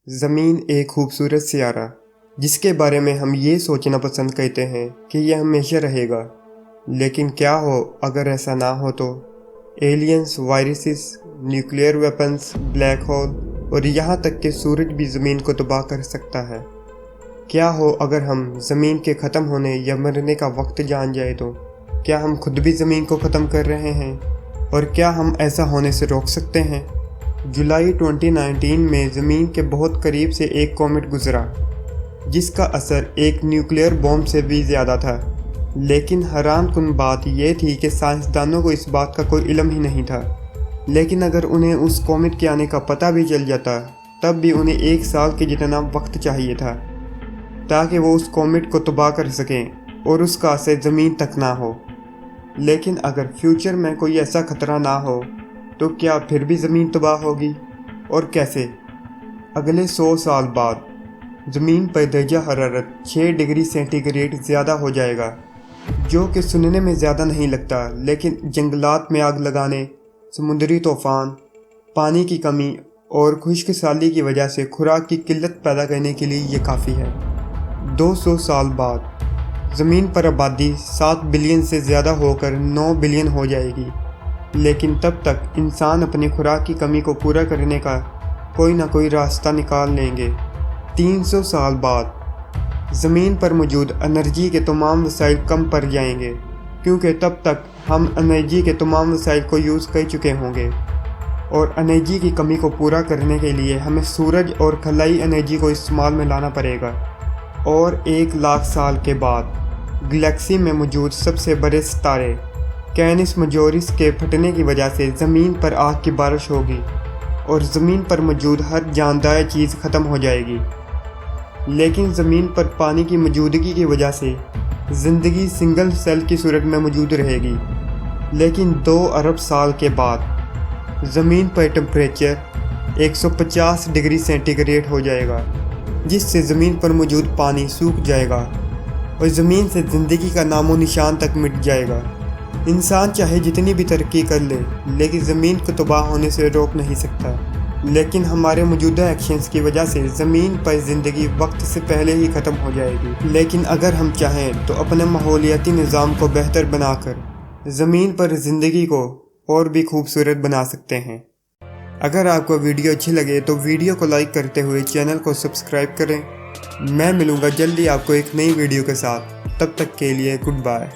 ज़मीन एक खूबसूरत सियारा जिसके बारे में हम ये सोचना पसंद करते हैं कि यह हमेशा रहेगा, लेकिन क्या हो अगर ऐसा ना हो तो aliens, viruses, nuclear weapons, black hole और यहाँ तक कि सूरज भी ज़मीन को तबाह कर सकता है। क्या हो अगर हम ज़मीन के ख़त्म होने या मरने का वक्त जान जाए तो क्या हम खुद भी ज़मीन को ख़त्म कर रहे हैं और क्या हम ऐसा होने से रोक सकते हैं? जुलाई 2019 में ज़मीन के बहुत करीब से एक कॉमेट गुजरा जिसका असर एक न्यूक्लियर बॉम्ब से भी ज़्यादा था, लेकिन हैरानकुन बात यह थी कि साइंसदानों को इस बात का कोई इल्म ही नहीं था। लेकिन अगर उन्हें उस कॉमेट के आने का पता भी चल जाता तब भी उन्हें 1 साल के जितना वक्त चाहिए था ताकि वो उस कॉमेट को तबाह कर सकें और उसका असर ज़मीन तक ना हो। लेकिन अगर फ्यूचर में कोई ऐसा ख़तरा ना हो तो क्या फिर भी ज़मीन तबाह होगी और कैसे? अगले 100 साल बाद ज़मीन पर दर्जा हरारत 6 डिग्री सेंटीग्रेड ज़्यादा हो जाएगा, जो कि सुनने में ज़्यादा नहीं लगता, लेकिन जंगलात में आग लगाने, समुद्री तूफ़ान, पानी की कमी और खुश्क साली की वजह से खुराक की किल्लत पैदा करने के लिए ये काफ़ी है। 200 साल बाद ज़मीन पर आबादी 7 बिलियन से ज़्यादा होकर 9 बिलियन हो जाएगी, लेकिन तब तक इंसान अपनी खुराक की कमी को पूरा करने का कोई ना कोई रास्ता निकाल लेंगे। 300 साल बाद ज़मीन पर मौजूद एनर्जी के तमाम वसाइल कम पड़ जाएंगे, क्योंकि तब तक हम एनर्जी के तमाम वसाइल को यूज़ कर चुके होंगे और एनर्जी की कमी को पूरा करने के लिए हमें सूरज और खलाई एनर्जी को इस्तेमाल में लाना पड़ेगा। और 1 लाख साल के बाद गैलेक्सी में मौजूद सबसे बड़े सितारे कैनिस मेजोरिस के फटने की वजह से ज़मीन पर आग की बारिश होगी और ज़मीन पर मौजूद हर जानदार चीज़ ख़त्म हो जाएगी। लेकिन ज़मीन पर पानी की मौजूदगी की वजह से ज़िंदगी सिंगल सेल की सूरत में मौजूद रहेगी। लेकिन 2 अरब साल के बाद ज़मीन पर टेम्परेचर 150 डिग्री सेंटीग्रेड हो जाएगा, जिससे ज़मीन पर मौजूद पानी सूख जाएगा और ज़मीन से ज़िंदगी का नामो निशान तक मिट जाएगा। इंसान चाहे जितनी भी तरक्की कर ले, लेकिन ज़मीन को तबाह होने से रोक नहीं सकता। लेकिन हमारे मौजूदा एक्शंस की वजह से ज़मीन पर ज़िंदगी वक्त से पहले ही ख़त्म हो जाएगी। लेकिन अगर हम चाहें तो अपने माहौलियाती निज़ाम को बेहतर बनाकर ज़मीन पर ज़िंदगी को और भी खूबसूरत बना सकते हैं। अगर आपको वीडियो अच्छी लगे तो वीडियो को लाइक करते हुए चैनल को सब्सक्राइब करें। मैं मिलूँगा जल्दी आपको एक नई वीडियो के साथ। तब तक के लिए गुड बाय।